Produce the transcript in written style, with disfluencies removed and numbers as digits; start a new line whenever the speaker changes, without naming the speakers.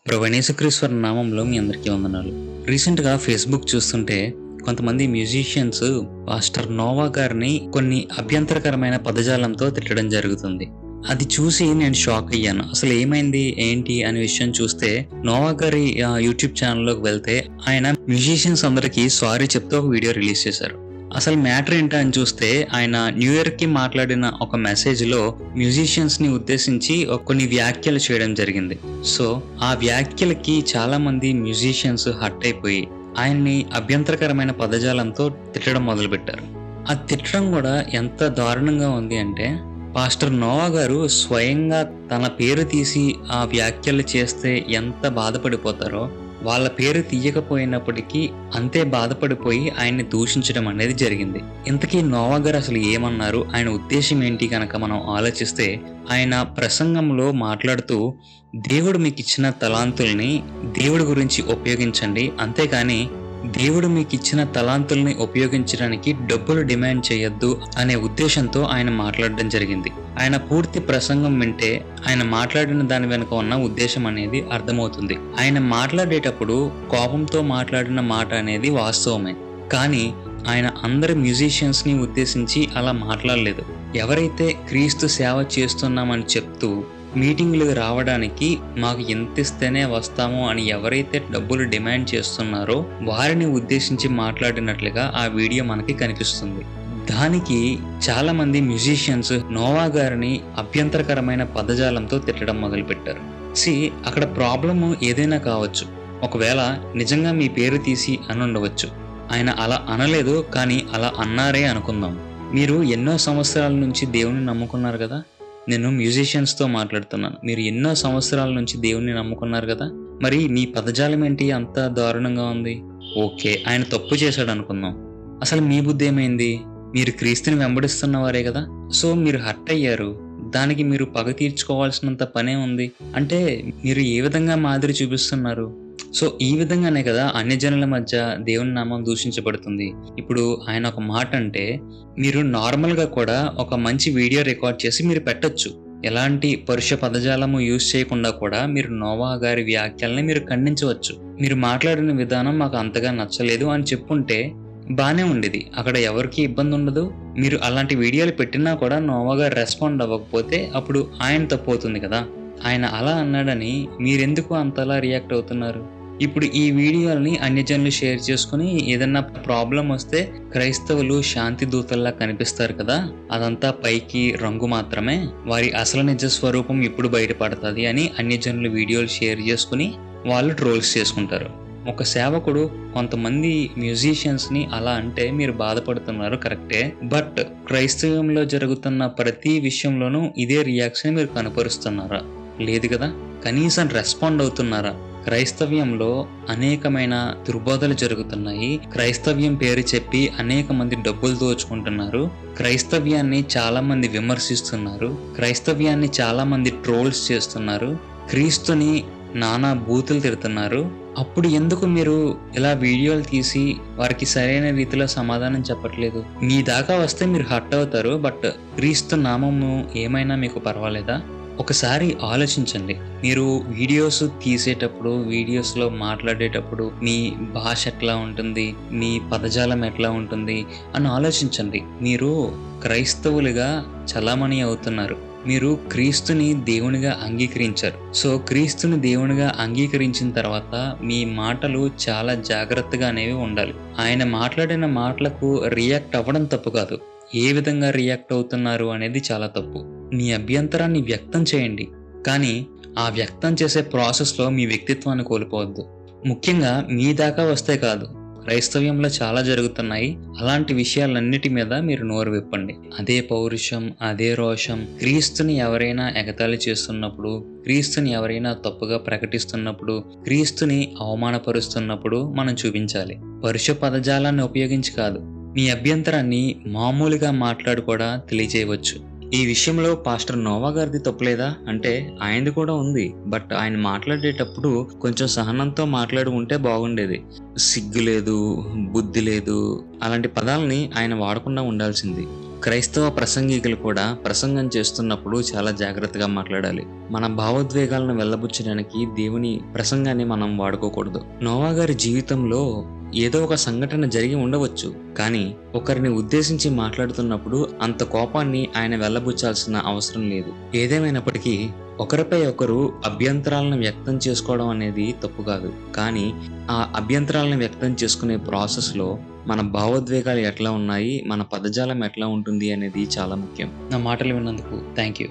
ప్రభువైన యేసుక్రీస్తు నామంలో మీ అందరికీ వందనాలు. రీసెంట్‌గా ఫేస్‌బుక్ చూస్తుంటే కొంతమంది మ్యూజిషియన్స్ పాస్టర్ నోవా గారిని కొన్ని అభ్యంతరకరమైన పదజాలంతో తిట్టడం జరుగుతుంది. అది చూసి నేను షాక్ అయ్యాను. అసలు ఏమైంది, ఏంటి అనే విషయం చూస్తే నోవా గారి యూట్యూబ్ ఛానల్‌లోకి వెళ్తే ఆయన మ్యూజిషియన్స్ అందరికీ సారీ చెప్తూ ఒక వీడియో రిలీజ్ చేశారు. అసలు మ్యాటర్ ఏంటా అని చూస్తే ఆయన న్యూ ఇయర్‌కి మాట్లాడిన ఒక మెసేజ్‌లో మ్యూజిషియన్స్‌ని ఉద్దేశించి కొన్ని వ్యాఖ్యలు చేయడం జరిగింది. సో ఆ వ్యాఖ్యలకి చాలా మంది మ్యూజిషియన్స్ హర్ట్ అయిపోయి ఆయన్ని అభ్యంతరకరమైన పదజాలంతో తిట్టడం మొదలుపెట్టారు. ఆ తిట్టడం కూడా ఎంత దారుణంగా ఉంది అంటే పాస్టర్ నోవా గారు స్వయంగా తన పేరు తీసి ఆ వ్యాఖ్యలు చేస్తే ఎంత బాధపడిపోతారో వాళ్ళ పేరు తీయకపోయినప్పటికీ అంతే బాధపడిపోయి ఆయన్ని దూషించడం అనేది జరిగింది. ఇంతకీ నోవా గారు అసలు ఏమన్నారు, ఆయన ఉద్దేశం ఏంటి కనుక మనం ఆలోచిస్తే ఆయన ప్రసంగంలో మాట్లాడుతూ దేవుడు మీకు ఇచ్చిన తలాంతుల్ని దేవుడి గురించి ఉపయోగించండి, అంతేకాని దేవుడు మీకు ఇచ్చిన తలాంతుల్ని ఉపయోగించడానికి డబ్బులు డిమాండ్ చేయొద్దు అనే ఉద్దేశంతో ఆయన మాట్లాడడం జరిగింది. ఆయన పూర్తి ప్రసంగం వింటే ఆయన మాట్లాడిన దాని వెనుక ఉన్న ఉద్దేశం అనేది అర్థమవుతుంది. ఆయన మాట్లాడేటప్పుడు కోపంతో మాట్లాడిన మాట అనేది వాస్తవమే, కానీ ఆయన అందరి మ్యూజిషియన్స్ ని ఉద్దేశించి అలా మాట్లాడలేదు. ఎవరైతే క్రీస్తు సేవ చేస్తున్నామని చెప్తూ మీటింగ్లకు రావడానికి మాకు ఎంత ఇస్తేనే వస్తాము అని ఎవరైతే డబ్బులు డిమాండ్ చేస్తున్నారో వారిని ఉద్దేశించి మాట్లాడినట్లుగా ఆ వీడియో మనకి కనిపిస్తుంది. దానికి చాలా మంది మ్యూజిషియన్స్ నోవా గారిని అభ్యంతరకరమైన పదజాలంతో తిట్టడం మొదలుపెట్టారు. అక్కడ ప్రాబ్లము ఏదైనా కావచ్చు. ఒకవేళ నిజంగా మీ పేరు తీసి అని ఉండవచ్చు. ఆయన అలా అనలేదు, కానీ అలా అన్నారే అనుకుందాం. మీరు ఎన్నో సంవత్సరాల నుంచి దేవుని నమ్ముకున్నారు కదా. నేను మ్యూజిషియన్స్తో మాట్లాడుతున్నాను. మీరు ఎన్నో సంవత్సరాల నుంచి దేవుణ్ణి నమ్ముకున్నారు కదా, మరి మీ పదజాలం ఏంటి అంత దారుణంగా ఉంది? ఓకే, ఆయన తప్పు చేశాడు అనుకుందాం. అసలు మీ బుద్ధి ఏమైంది? మీరు క్రీస్తుని వెంబడిస్తున్న వారే కదా. సో మీరు హర్ట్ అయ్యారు, దానికి మీరు పగ తీర్చుకోవాల్సినంత పనే ఉంది. అంటే మీరు ఏ విధంగా మాదిరి చూపిస్తున్నారు? సో ఈ విధంగానే కదా అన్యజనుల మధ్య దేవుని నామం దూషించబడుతుంది. ఇప్పుడు ఆయన ఒక మాట అంటే మీరు నార్మల్గా కూడా ఒక మంచి వీడియో రికార్డ్ చేసి మీరు పెట్టొచ్చు. ఎలాంటి పరుష పదజాలము యూజ్ చేయకుండా కూడా మీరు నోవా గారి వ్యాఖ్యల్ని మీరు ఖండించవచ్చు. మీరు మాట్లాడిన విధానం మాకు అంతగా నచ్చలేదు అని చెప్పుంటే బానే ఉండేది, అక్కడ ఎవరికి ఇబ్బంది ఉండదు. మీరు అలాంటి వీడియోలు పెట్టినా కూడా నోవా గారు రెస్పాండ్ అవ్వకపోతే అప్పుడు ఆయన తప్పు అవుతుంది కదా. ఆయన అలా అన్నాడని మీరెందుకు అంతలా రియాక్ట్ అవుతున్నారు? ఇప్పుడు ఈ వీడియోల్ని అన్యజనులు షేర్ చేసుకుని ఏదన్నా ప్రాబ్లం వస్తే క్రైస్తవులు శాంతి దూతల్లా కనిపిస్తారు కదా, అదంతా పైకి రంగు మాత్రమే, వారి అసలు నిజ స్వరూపం ఇప్పుడు బయటపడుతుంది అని అన్యజనులు వీడియోలు షేర్ చేసుకుని వాళ్ళు ట్రోల్స్ చేసుకుంటారు. ఒక సేవకుడు కొంతమంది మ్యూజిషియన్స్ని అలా అంటే మీరు బాధపడుతున్నారు, కరెక్టే. బట్ క్రైస్తవంలో జరుగుతున్న ప్రతి విషయంలోనూ ఇదే రియాక్షన్ మీరు కనపరుస్తున్నారా? లేదు కదా. కనీసం రెస్పాండ్ అవుతున్నారా? క్రైస్తవ్యంలో అనేకమైన దుర్బోధలు జరుగుతున్నాయి. క్రైస్తవ్యం పేరు చెప్పి అనేక మంది డబ్బులు దోచుకుంటున్నారు. క్రైస్తవ్యాన్ని చాలా మంది విమర్శిస్తున్నారు. క్రైస్తవ్యాన్ని చాలా మంది ట్రోల్స్ చేస్తున్నారు. క్రీస్తుని నానా బూతులు తిడుతున్నారు. అప్పుడు ఎందుకు మీరు ఇలా వీడియోలు తీసి వారికి సరైన రీతిలో సమాధానం చెప్పట్లేదు? మీ దాకా వస్తే మీరు హర్ట్ అవుతారు, బట్ క్రీస్తు నామము ఏమైనా మీకు పర్వాలేదా? ఒకసారి ఆలోచించండి. మీరు వీడియోస్ తీసేటప్పుడు, వీడియోస్లో మాట్లాడేటప్పుడు మీ భాష ఎట్లా ఉంటుంది, మీ పదజాలం ఎట్లా ఉంటుంది అని ఆలోచించండి. మీరు క్రైస్తవులుగా చలామణి అవుతున్నారు. మీరు క్రీస్తుని దేవునిగా అంగీకరించారు. సో క్రీస్తుని దేవునిగా అంగీకరించిన తర్వాత మీ మాటలు చాలా జాగ్రత్తగా అనేవి ఉండాలి. ఆయన మాట్లాడిన మాటలకు రియాక్ట్ అవ్వడం తప్పు కాదు, ఏ విధంగా రియాక్ట్ అవుతున్నారు అనేది చాలా తప్పు. మీ అభ్యంతరాన్ని వ్యక్తం చేయండి, కానీ ఆ వ్యక్తం చేసే ప్రాసెస్లో మీ వ్యక్తిత్వాన్ని కోల్పోవద్దు. ముఖ్యంగా మీ దాకా వస్తే కాదు, క్రైస్తవ్యంలో చాలా జరుగుతున్నాయి. అలాంటి విషయాలన్నిటి మీద మీరు నోరు విప్పండి. అదే పౌరుషం, అదే రోషం క్రీస్తుని ఎవరైనా ఎగతాళి చేస్తున్నప్పుడు, క్రీస్తుని ఎవరైనా తప్పుగా ప్రకటిస్తున్నప్పుడు, క్రీస్తుని అవమానపరుస్తున్నప్పుడు మనం చూపించాలి. పరుష పదజాలాన్ని ఉపయోగించి కాదు, మీ అభ్యంతరాన్ని మామూలుగా మాట్లాడు కూడా తెలియజేయవచ్చు. ఈ విషయంలో పాస్టర్ నోవా గారిది తప్పులేదా అంటే ఆయనది కూడా ఉంది. బట్ ఆయన మాట్లాడేటప్పుడు కొంచెం సహనంతో మాట్లాడి ఉంటే బాగుండేది. సిగ్గు లేదు, బుద్ధి లేదు అలాంటి పదాలని ఆయన వాడకుండా ఉండాల్సింది. క్రైస్తవ ప్రసంగికులు కూడా ప్రసంగం చేస్తున్నప్పుడు చాలా జాగ్రత్తగా మాట్లాడాలి. మన భావోద్వేగాలను వెళ్ళబుచ్చడానికి దేవుని ప్రసంగాన్ని మనం వాడుకోకూడదు. నోవా గారి జీవితంలో ఏదో ఒక సంఘటన జరిగి ఉండవచ్చు, కానీ ఒకరిని ఉద్దేశించి మాట్లాడుతున్నప్పుడు అంత కోపాన్ని ఆయన వెళ్ళబుచ్చాల్సిన అవసరం లేదు. ఏదేమైనప్పటికీ ఒకరిపై ఒకరు అభ్యంతరాలను వ్యక్తం చేసుకోవడం అనేది తప్పు కాదు, కానీ ఆ అభ్యంతరాలను వ్యక్తం చేసుకునే ప్రాసెస్లో మన భావోద్వేగాలు ఎట్లా ఉన్నాయి, మన పదజాలం ఎట్లా ఉంటుంది అనేది చాలా ముఖ్యం. నా మాటలు విన్నందుకు థ్యాంక్ యూ.